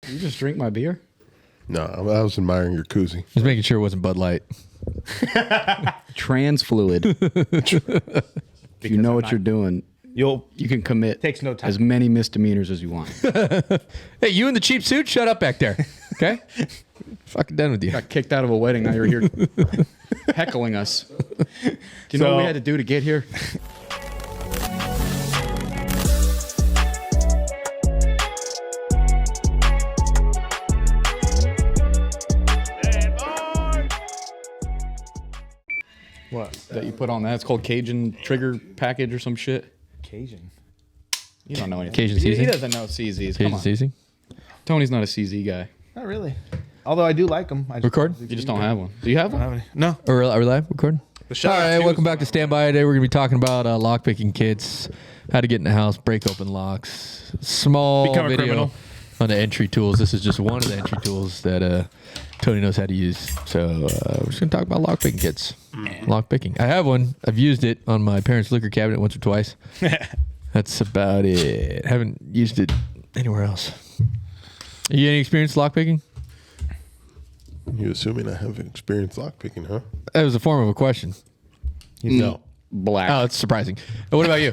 You just drink my beer? No, I was admiring your koozie. Just making sure it wasn't Bud Light. Trans fluid. If you know what you're doing, you can commit Takes no time. as many misdemeanors as you want. Hey, you in the cheap suit? Shut up back there. Okay? Fucking done with you. Got kicked out of a wedding. Now you're here heckling us. Do you know what we had to do to get here? What? That you put on that? It's called Cajun trigger package or some shit. Cajun. You don't know anything. Cajun He seasoning? doesn't know CZs. Come Cajun on. seasoning? Tony's not a CZ guy. Not really. Although I do like them. Record? You just don't have one. Do you have one? No. Are we live? Recording? shout All out right, to welcome is- back to Standby. Today we're going to be talking about lockpicking kits, how to get in the house, break open locks, small Become a video criminal. on the entry tools. This is just one of the entry tools that Tony knows how to use. So we're just going to talk about lockpicking kits. Lockpicking. I have one. I've used it on my parents' liquor cabinet once or twice. That's about it. Haven't used it anywhere else. You any experience lockpicking? You assuming I have experience lockpicking, huh? That was a form of a question. No. Black. Oh, it's surprising. What about you?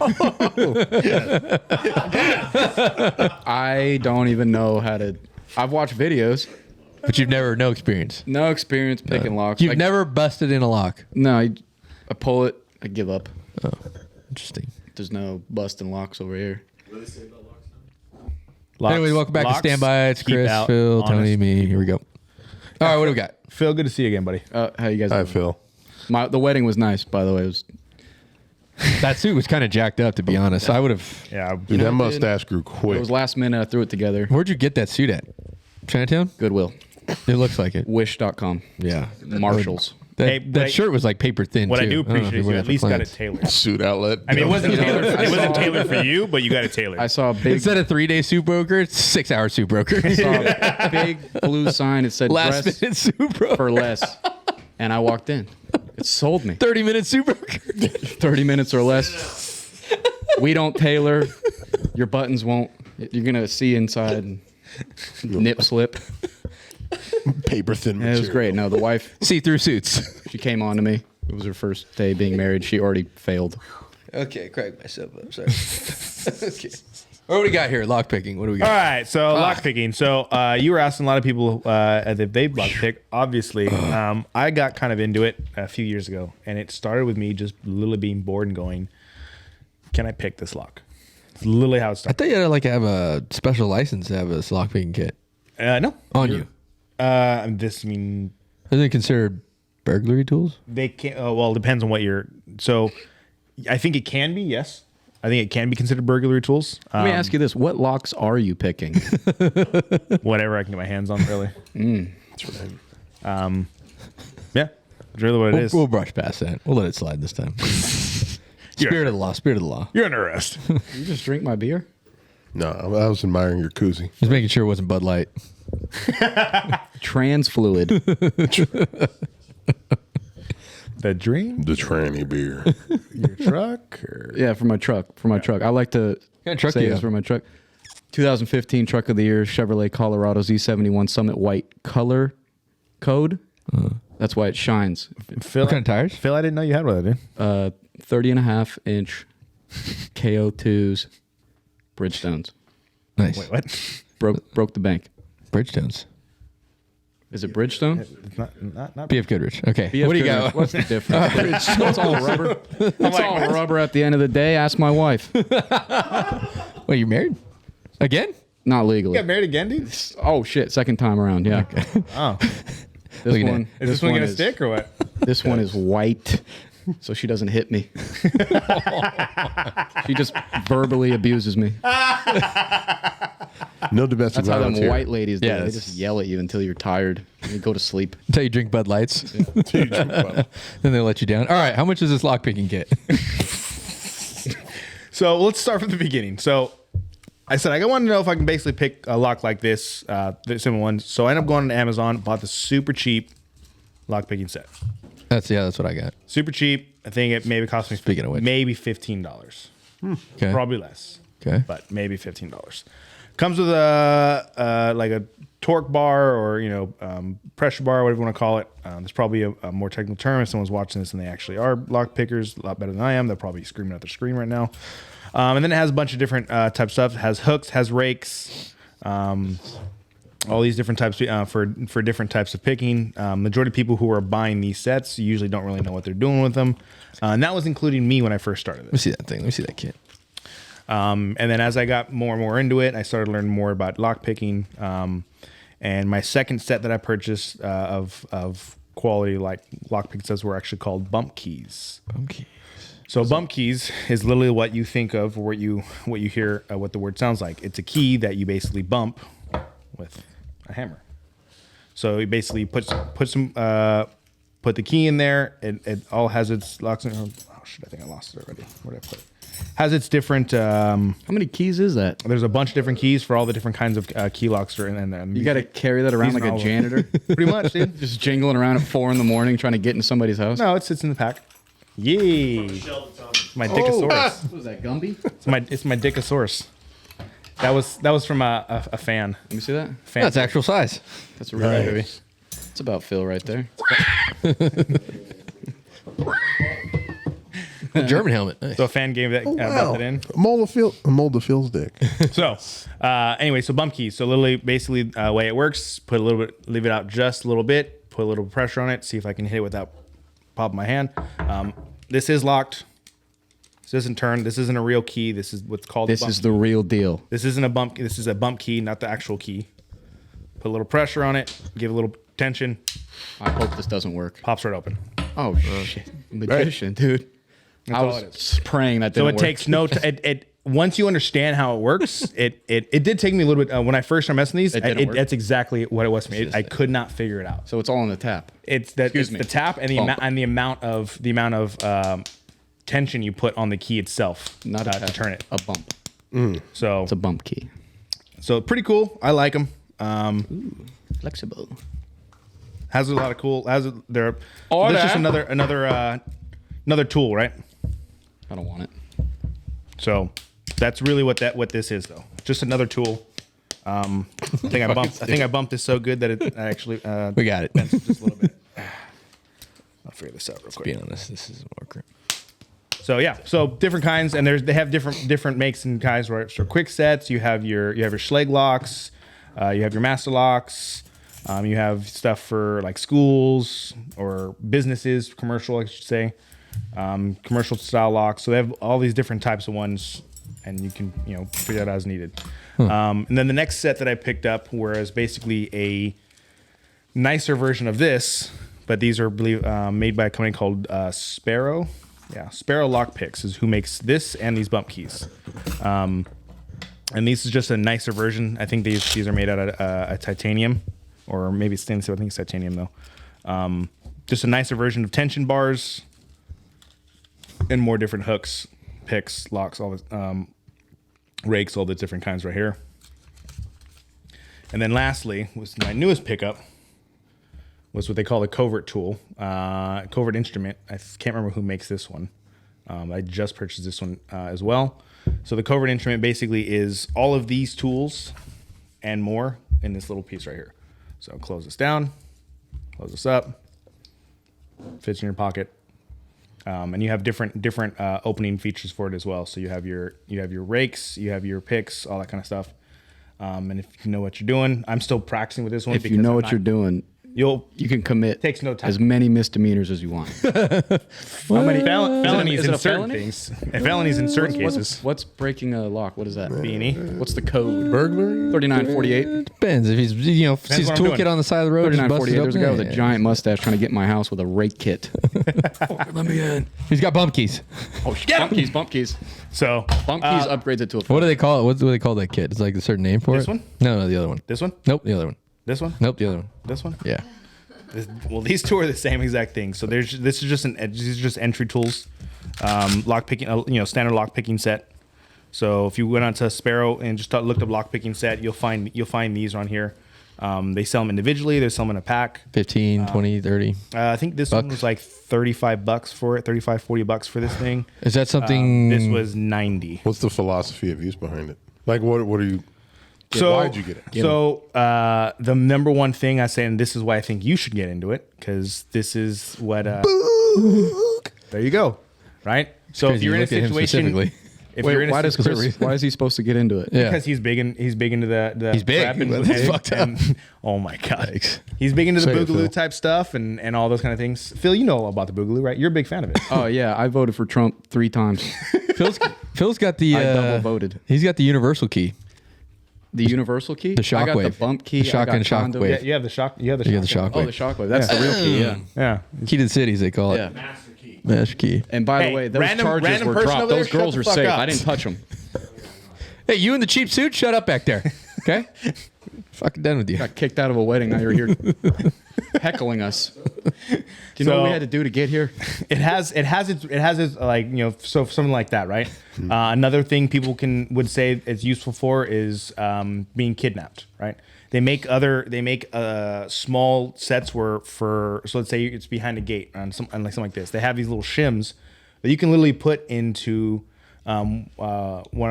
I don't even know how to. I've watched videos. But you've no experience. No experience picking locks. You've Like, never busted in a lock. No, I pull it. I give up. Oh, interesting. There's no busting locks over here. Locks- Anyway, welcome back locks to Standby. It's keep Chris, out Phil, Tony, honest. me. Here we go. All right, what do we got? Phil, good to see you again, buddy. How you guys? Hi, doing? Phil. The wedding was nice, by the way. It was. That suit was kind of jacked up, to be honest. I would have. Yeah. Dude, that it mustache grew It quick. was last minute. I threw it together. Where'd you get that suit at? Chinatown? Goodwill. It looks like it. Wish.com. Yeah. Marshalls. That, Hey, that shirt was like paper thin, What too. I do don't know if appreciate is wear you that at for least got it clients. tailored. Suit outlet. I mean, it wasn't tailored. I It wasn't saw- tailored for you, but you got it tailored. I saw a big. Instead of 3-day suit broker, it's 6-hour suit broker. saw a big blue sign. It said Last dress minute suit broker. for less. And I walked in. It sold me. 30-minute suit broker. 30 minutes or less. We don't tailor. Your buttons won't. You're going to see inside and nip slip. Paper thin Yeah, it was material. great. No, the wife, See-through suits. she came on to me. It was her first day being married. She already failed. Okay, crack myself up. Sorry. Okay. What do we got here? Lockpicking. What do we got? All right, so lock picking. So you were asking a lot of people if they've lock picked. Obviously, I got kind of into it a few years ago, and it started with me just literally being bored and going, "Can I pick this lock?" It's literally how it I started. thought you had to like have a special license to have a lockpicking kit No, on you. this I mean Isn't it considered burglary tools? they can't. Well, it depends on what you're. So I think it can be. Yes, I think it can be considered burglary tools. Let me ask you this. What locks are you picking? Whatever I can get my hands on, really. That's right. Yeah, it's really what it is. We'll brush past that. We'll let it slide this time. Spirit of the law. Spirit of the law. You're under arrest. You just drink my beer? No, I was admiring your koozie. Just making sure it wasn't Bud Light. Trans fluid. The dream, The tranny beer. your truck, or Yeah, for my truck. I like to What kind of truck say do you this have? for my truck. 2015 Truck of the Year, Chevrolet Colorado Z71 Summit White Color Code. That's why it shines. Phil, What kind of tires? Phil, I didn't know you had one of that, dude. 30 and a half inch KO2s Bridgestones. Nice. Wait, what? Broke the bank. Bridgestones. Is it Bridgestone? It's not. BF Goodrich. Okay. BF what do you Goodrich. got? What's the difference? It's all rubber. It's all rubber at the end of the day. Ask my wife. Wait, you're married? Again? Not legally. You got married again, dude? Oh shit! Second time around. Yeah. Oh, This Look at one. is this one gonna stick or what? This one is white, so she doesn't hit me. She just verbally abuses me. No domestic That's how them violence here. white ladies do. Yeah, They that's- just yell at you until you're tired and you go to sleep. Until you drink Bud Lights. Then they let you down. All right. How much is this lockpicking kit? So let's start from the beginning. So I said I want to know if I can basically pick a lock like this, the similar ones. So I ended up going to Amazon, bought the super cheap lock picking set. That's what I got. Super cheap. I think it maybe cost me Speaking of which. maybe $15. Okay. Probably less. Okay. But maybe $15. Comes with a like a torque bar or pressure bar, whatever you want to call it. There's probably a more technical term. If someone's watching this and they actually are lock pickers, a lot better than I am, they're probably screaming at their screen right now. And then it has a bunch of different type of stuff. It has hooks, has rakes, all these different types for different types of picking. Majority of people who are buying these sets usually don't really know what they're doing with them. And that was including me when I first started Let me see that thing. Let me see that kit. and then as I got more and more into it, I started learning more about lock picking. And my second set that I purchased of quality like lock pick sets were actually called bump keys. Bump keys. So bump keys is literally what you think of, or what you hear, what the word sounds like. It's a key that you basically bump with a hammer. So you basically put the key in there. It all has its locks. Oh shit! I think I lost it already. Where did I put it? Has its different. How many keys is that? There's a bunch of different keys for all the different kinds of key locks are in there. You got to carry that around like a janitor, pretty much, dude. just jingling around at 4 a.m. trying to get in somebody's house. No, it sits in the pack. Yay! My Dickosaurus. What was that, Gumby? It's my Dickosaurus. That was from a fan. Let me see that. Fan. That's actual size. That's a real baby. It's about Phil right there. German helmet. Nice. So a fan gave that brought that in. Mold the Phil's dick. So anyway, so bump keys. So literally, basically, way it works: put a little bit, leave it out just a little bit, put a little pressure on it, see if I can hit it without popping my hand. This is locked. This doesn't turn. This isn't a real key. This is what's called. This is the real deal. This isn't a bump. This is a bump key, not the actual key. Put a little pressure on it. Give a little tension. I hope this doesn't work. Pops right open. Oh shit! Magician, dude. That's I all it was praying that didn't So it work. takes no. It once you understand how it works, it did take me a little bit when I first started messing these. That's exactly what it was for me. I could not figure it out. So it's all on the tap. It's the tap and the amount of tension you put on the key itself, Not to turn it. A bump. So It's a bump key. so pretty cool. I like them. Flexible. Has a lot of cool. This Order. is just another tool, right? I don't want it. So that's really what this is, though. Just another tool. I think I bumped this so good that it actually We got it. bent just a little bit. I'll figure this out real quick. Be honest, this is more grip. So yeah, so different kinds, and they have different makes and kinds. Right, so quick sets. You have your Schlage locks. You have your master locks. You have stuff for like schools or businesses, commercial, I should say, commercial style locks. So they have all these different types of ones, and you can figure that out as needed. And then the next set that I picked up was basically a nicer version of this, but these are made by a company called Sparrow. Yeah, Sparrow Lock Picks is who makes this and these bump keys. And this is just a nicer version. I think these are made out of titanium, or maybe it's stainless steel. I think it's titanium though. Just a nicer version of tension bars and more different hooks, picks, locks, all the rakes, all the different kinds right here. And then lastly was my newest pickup. Was what they call a covert tool, covert instrument. I can't remember who makes this one. I just purchased this one as well. So the covert instrument basically is all of these tools and more in this little piece right here. So close this down, close this up, fits in your pocket, and you have different opening features for it as well. So you have your rakes, you have your picks, all that kind of stuff. And if you know what you're doing, I'm still practicing with this one. If you know what you're doing, you can commit takes no time. as many misdemeanors as you want. How many felonies Is it in a certain felony? things? Felonies in certain cases. What's breaking a lock? What is that? Beanie. What's the code? Burglary? 3948. Depends if he's sees what I'm toolkit doing. on the side of the road. just busts it 3948. There's a guy open. with a giant mustache trying to get in my house with a rake kit. Let me in. He's got bump keys. Oh, bump keys. So Bump keys upgrades it to a What do they call it? What do they call that kit? It's like a certain name for This it. one? No, the other one. this one, Nope, the other one. this one, Nope, the other one. this one. Yeah. Well, these two are the same exact thing. So this is just these are just entry tools, lock picking, standard lock picking set. So if you went onto Sparrow and just looked up lock picking set, you'll find these on here. They sell them individually. They sell them in a pack. 15, 20, 30. I think this one was like $35 for it, $40 for this thing. Is that something? This was $90. What's the philosophy of use behind it? Like, what are you? So Why'd you get it? So the number one thing I say, and this is why I think you should get into it, because this is what. There you go. Right. So if Crazy you're you in a looked at him situation, specifically. if you're in a Why does situation, Chris? Why is he supposed to get into it? Yeah. because he's big into the He's big. rap and- That's and- fucked up. and- oh my god, Thanks. he's big into the Say it, boogaloo Phil. type stuff and all those kind of things. Phil, you know all about the boogaloo, right? You're a big fan of it. Oh yeah, I voted for Trump 3 times. Phil's got the. I double voted. He's got the universal key. The universal key. The I got the shockwave. bump key. The shock I got and shock conduit. wave. Yeah, you have the shock. You have the You got shock. the Oh, the shockwave. shockwave. That's the real key. Yeah. Yeah. Key to the cities, they call it. Yeah. Master key. And by Hey, the way, those random charges were person dropped. over there, Those girls shut were the fuck safe. up. I didn't touch them. Hey, you in the cheap suit? Shut up back there. Okay? Fucking done with you. Got kicked out of a wedding. Now you're here heckling us. Do you know what we So- had to do to get here? It has its like, so something like that, right? Another thing people would say it's useful for is being kidnapped, right? They make small sets so let's say it's behind a gate on something like this. They have these little shims that you can literally put into one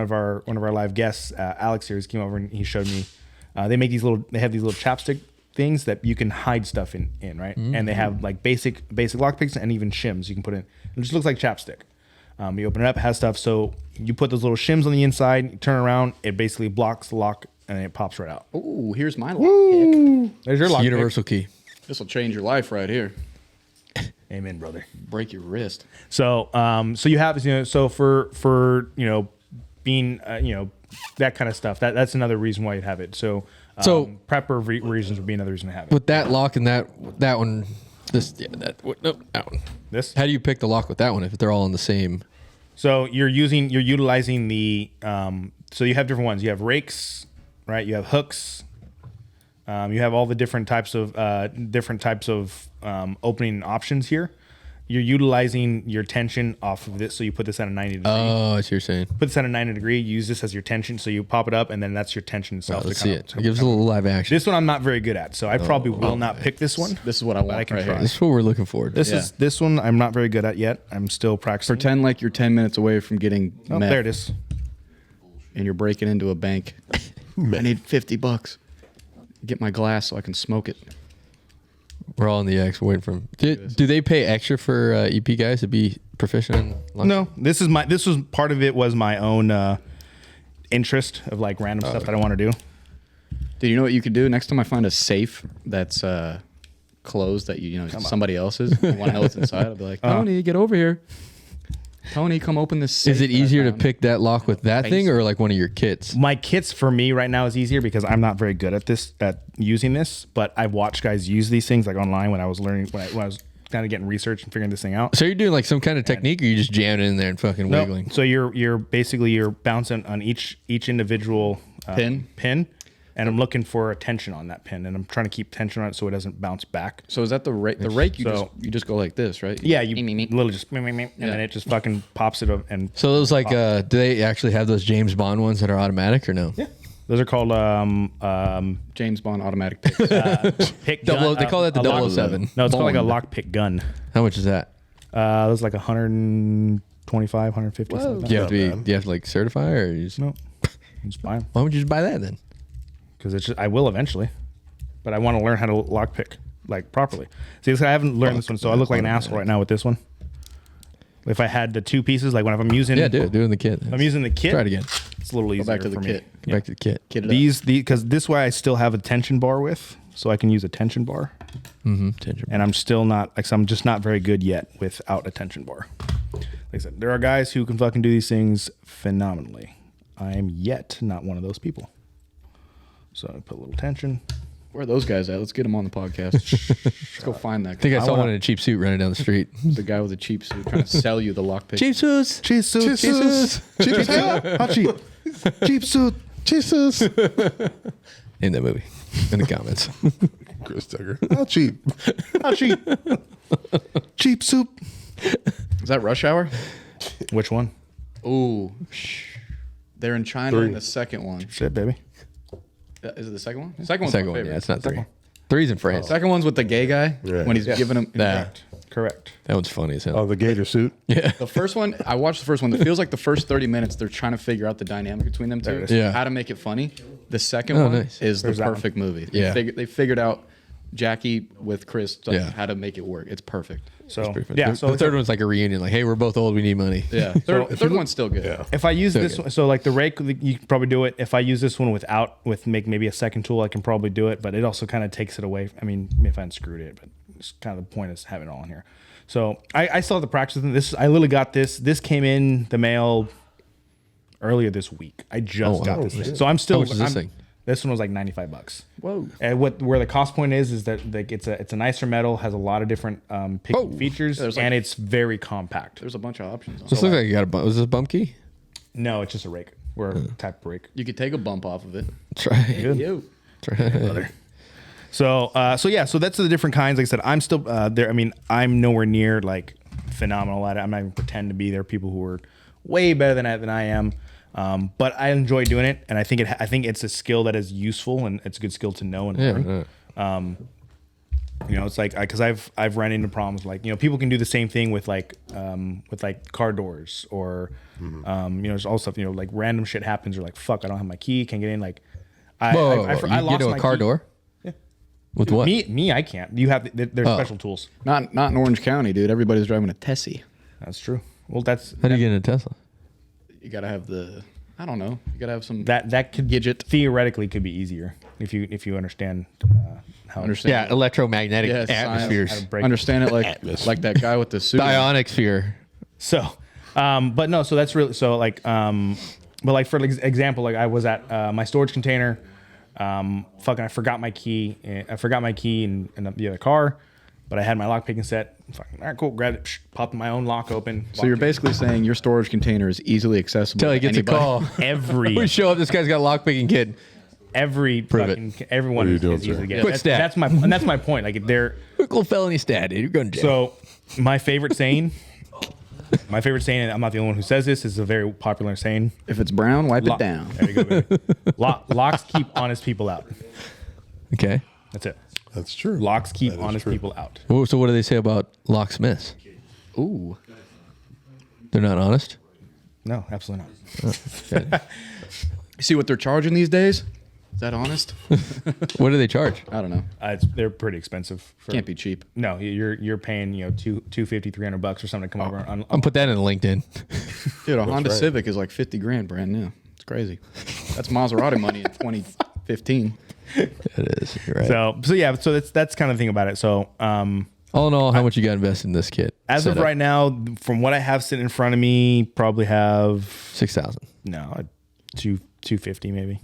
of our live guests, Alex here, came over and he showed me. They have these little chapstick things that you can hide stuff in, right? And they have like basic lockpicks and even shims you can put in. It just looks like chapstick. You open it up, it has stuff. So you put those little shims on the inside, you turn around, it basically blocks the lock and it pops right out. Ooh, here's my lock pick. There's your lock. Universal key. This will change your life right here. Amen, brother. Break your wrist. So, so you have, so for being, that kind of stuff. That's another reason why you have it. So prepper reasons would be another reason to have it. With that lock and that one, that one. This. How do you pick the lock with that one if they're all in the same? So you're utilizing the. So you have different ones. You have rakes, right? You have hooks. You have all the different types of opening options here. You're utilizing your tension off of this. So you put this at a 90 degree. Oh, I see what you're saying. Put this at a 90 degree. Use this as your tension. So you pop it up, and then that's your tension itself. Let's to see kind it. of- It gives a little live action. This one I'm not very good at, so I probably will not pick this one. This is what I want I can right try. here. This is what we're looking for. This one I'm not very good at yet. I'm still practicing. Pretend like you're 10 minutes away from getting Oh, meth there it is. and you're breaking into a bank. I need $50. Get my glass so I can smoke it. We're all in the X waiting for him. Do they pay extra for EP guys to be proficient in lock? No, this was part of it was my own interest of like random stuff that I want to do. Do you know what you could do? Next time I find a safe that's closed that you know somebody else's, you want to know what's inside, I'll be like, Tony, get over here. Tony, come open this safe. Is it that I easier to found." pick that lock with that thing so. or like one of your kits? My kits for me right now is easier because I'm not very good at using this, but I've watched guys use these things like online when I was learning when I was kind of getting research and figuring this thing out. So you're doing like some kind of technique or you just jamming it in there and fucking No, wiggling? so you're basically bouncing on each individual pin, and I'm looking for a tension on that pin, and I'm trying to keep tension on it so it doesn't bounce back. So is that the rake? The rake, So- you just go like this, right? Yeah, you literally just and then it just fucking pops it up and So those like, do they actually have those James Bond ones that are automatic or no? yeah, those are called James Bond automatic picks. pick Double- gun. they call that the a lock- 007. No, it's called like a Bond. lock pick gun. How much is that? Those like 125, 150. Something like Do that. you have to be? Do you have to like certify or you just, No, just buy them why would you just buy that then? because it's just, I will eventually, but I want to learn how to lock pick like properly. See, I haven't learned this one, so I look like an asshole right now with this one. If I had the two pieces, like when I'm using, Yeah, do it. Do it in the kit. I'm using the kit. Try it again. It's a little easier back to the for kit. me. Go back to the kit. Kit it up. These because this way I still have a tension bar with, so I can use a tension bar, Tension. and I'm still not like I'm just not very good yet without a tension bar. Like I said, there are guys who can fucking do these things phenomenally. I am yet not one of those people. So I put a little tension. Where are those guys at? Let's get them on the podcast. Let's go find that I think guy. I saw wanna- one in a cheap suit running down the street. The guy with the cheap suit trying to sell you the lockpick. cheap suits. Jesus. Jesus. How cheap? Cheap suit. Jesus. In that movie. In the comments. Chris Tucker. How cheap. How cheap? Cheap soup. Is that Rush Hour? Which one? Ooh. They're in China 3. in the second one. Shit, baby. Is it the second one? Second one's Second my one, favorite. yeah, it's not Second three. one. Three's in France. Second one's with the gay guy Yeah. when he's giving him. Nah. Correct. That one's funny as hell. Oh, the gator suit. Yeah. The first one, I watched the first one. It feels like the first 30 minutes they're trying to figure out the dynamic between them two. Yeah. How to make it funny. The second Oh, one nice. is There's the that perfect movie. Yeah. They figured out Jackie with Chris Yeah. how to make it work. It's perfect. So Yeah. so the third one's like a reunion. Like, hey, we're both old. We need money. Yeah. Third one's still good. Yeah. if I use So this good. one, so like the rake, you can probably do it. If I use this one with maybe a second tool, I can probably do it. But it also kind of takes it away. I mean, if I unscrewed it, but it's kind of the point is having it all in here. So I still have to practice with this. I literally got this. This came in the mail earlier this week. I just got this thing. So I'm still. How much is this thing? This one was like $95. Whoa. And where the cost point is that like it's a nicer metal, has a lot of different picking features, There's like- and it's very compact. There's a bunch of options. On This looks like you got a bump. Was this a bump key? No, it's just a rake. We're a type of rake. You could take a bump off of it. Try. Yo. Try. So so that's the different kinds. Like I said, I'm still there. I mean, I'm nowhere near like phenomenal at it. I'm not even pretend to be. There are people who are way better than I am. But I enjoy doing it, and I think it's a skill that is useful, and it's a good skill to know and learn. You know, it's like because I've run into problems like people can do the same thing with like car doors or there's all stuff like random shit happens or like fuck I don't have my key, can't get in. Like I lost you my a car key. door? Yeah. With what? Me, I can't. You have there's special tools. Not in Orange County, dude. Everybody's driving a Tessie. That's true. Well, that's How do you get in a Tesla? You gotta have I don't know. You gotta have some that could Gidget. theoretically could be easier if you understand how Understand. Yeah, electromagnetic Yeah, science. atmospheres. how to break Understand it like that guy with the suit. The ionic sphere. So, but no, so that's really so like, but like for example, like I was at my storage container, I forgot my key. I forgot my key in the other car, but I had my lock picking set. Fucking, all right, cool. Grabbed it, popped my own lock open. So you're basically saying your storage container is easily accessible. Until he to gets anybody. a call. we every show up. This guy's got a lockpicking kit. everyone What are you is doing, easy sir? to get. Quick That's, stat. that's my point. Like they're Quick little felony stat, dude. You're going to jail. so my favorite saying. My favorite saying, and I'm not the only one who says this, is a very popular saying. If it's brown, wipe Lock- it down. There you go, baby. Locks keep honest people out. Okay. That's it. That's true. Locks keep That is honest true. people out. Well, so what do they say about locksmiths? Ooh. They're not honest? No, absolutely not. Okay. You see what they're charging these days? Is that honest? What do they charge? I don't know. They're pretty expensive. Can't be cheap. No, you're paying $250, $300 or something to come over. I'm put that in LinkedIn. Dude, a Honda right. Civic is like 50 grand brand new. It's crazy. That's Maserati money in 2015. It is. You're right. So that's kind of the thing about it. So All in all, how much you got invested in this kit? as of Setup? right now, from what I have sitting in front of me, probably have 6,000. $250 maybe.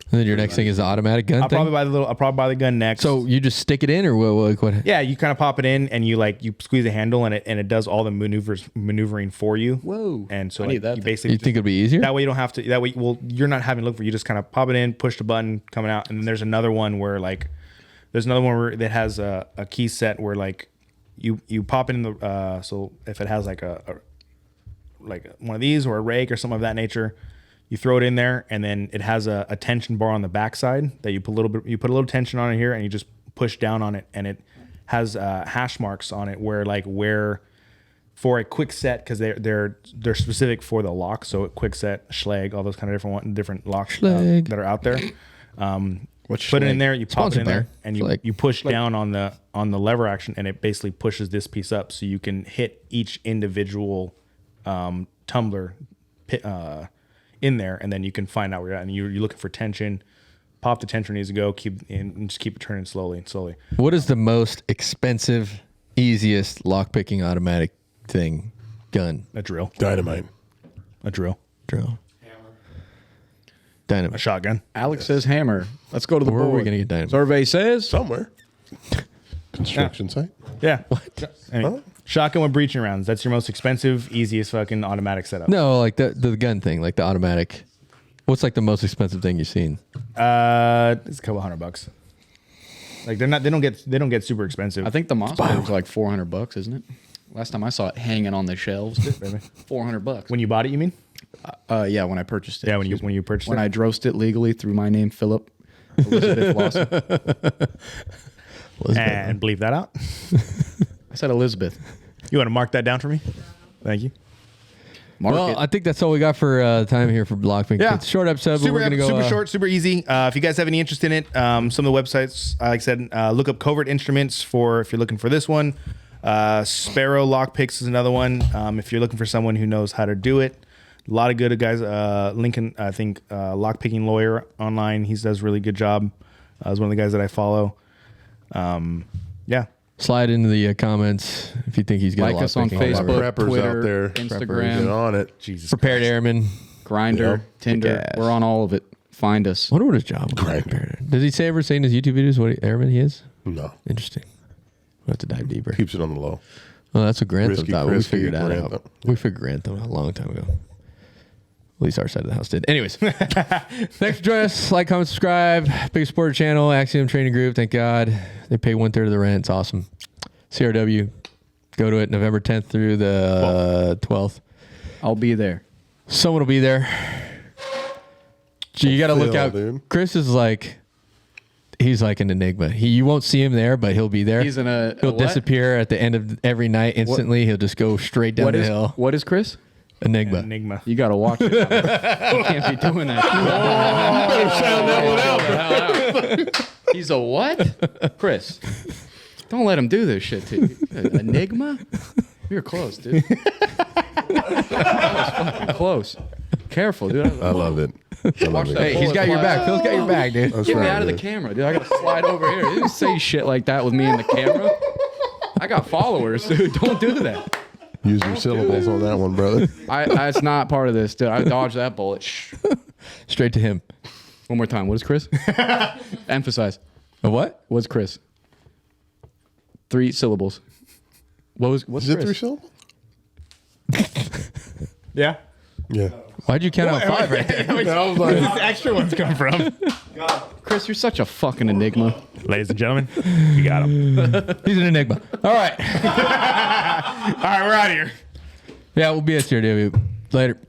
And then your next thing is the automatic gun I'll thing? probably buy the gun next. So you just stick it in, or what? yeah, you kind of pop it in and you squeeze the handle and it does all the maneuvering for you. Whoa. And so I like, need that you thing. basically You think it'll be easier? that way you don't have to. That way, you're not having to look for. You just kind of pop it in, push the button, coming out, and then there's another one where that has a key set where like you pop it in the so if it has like a one of these or a rake or something of that nature, you throw it in there, and then it has a tension bar on the backside that you put a little tension on it here, and you just push down on it, and it has hash marks on it where for a quick set, because they're specific for the lock. So a quick set, Schlag, all those kind of different locks Schlag. that are out there. What's Put it in Schlag? there, you pop it Sponsored in by there, and Schlag. you push down on the lever action, and it basically pushes this piece up, so you can hit each individual tumbler in there, and then you can find out where you're at. And you're looking for tension. Pop the tension needs to go. And just keep it turning slowly and slowly. What is the most expensive, easiest lockpicking automatic thing? Gun. A drill. Dynamite. A drill. Drill. A Dynamite. shotgun. Alex says hammer. Let's go to the Where are board. we gonna get dynamite? Survey says Somewhere. Construction site. Yeah. I mean, shotgun with breaching rounds. That's your most expensive, easiest fucking automatic setup. No, like the gun thing, like the automatic. What's like the most expensive thing you've seen? It's a couple $100. Like they don't get super expensive. I think the Mossberg was like $400, isn't it? Last time I saw it hanging on the shelves, Baby. $400. When you bought it, you mean? Yeah, when I purchased it. Yeah, when you purchased when it. I drosed it legally through my name, Philip Elizabeth Lawson. And bleep that out. I said Elizabeth. You want to mark that down for me? Thank you. Mark Well, it. I think that's all we got for time here for Lockpicking. Yeah. It's a short episode, but Super, we're going to go... super short, super easy. If you guys have any interest in it, some of the websites, like I said, look up Covert Instruments for if you're looking for this one. Sparrow Lockpicks is another one. If you're looking for someone who knows how to do it. A lot of good guys. Lincoln, I think, Lockpicking Lawyer online. He does a really good job. He's one of the guys that I follow. Yeah. Slide into the comments if you think he's good. Like us on All my Facebook, preppers Twitter, out there. Get Instagram, on it. Jesus. Prepared Airman. Grinder, Yep. Tinder. Kick-ass. We're on all of it. Find us. I wonder what his job was. Grinder. Does he ever say in his YouTube videos what airman he is? No. Interesting. We'll have to dive deeper. Keeps it on the low. Well, that's what Grantham Risky, thought. But we crispy figured that Grantham. out. We figured Grantham out a long time ago. At least our side of the house did. Anyways, thanks for joining us. Like, comment, subscribe. Big supporter channel, Axiom Training Group. Thank God. They pay 1/3 of the rent. It's awesome. CRW. Go to it November 10th through the 12th. I'll be there. Someone will be there. You got to look Phil, out. dude. Chris is like, he's like an enigma. You won't see him there, but he'll be there. He's in He'll what? disappear at the end of every night instantly. He'll just go straight down the hill. What is Chris? Enigma. Enigma. You got to watch it. You can't be doing that. You better sound that one out, bro. He's a what? Chris, don't let him do this shit to you. Enigma? You're close, dude. That was fucking close. Careful, dude. I love it. I love it. that. Hey, he's got your back. Phil's got your back, dude. That's Get me right, out of the dude. camera, dude. I got to slide over here. You didn't say shit like that with me in the camera. I got followers, dude. Don't do that. Use your syllables on that one, brother. It's not part of this, dude. I dodged that bullet. Shh. Straight to him. One more time. What is Chris? Emphasize. A what? What's Chris? 3 syllables. What's Is it 3 Chris? syllables? Yeah. Yeah. Why'd you count out 5 right there? Where did these extra ones come from? Chris, you're such a fucking enigma. Ladies and gentlemen, you got him. He's an enigma. All right. All right, we're out of here. Yeah, we'll be at CRW. Later.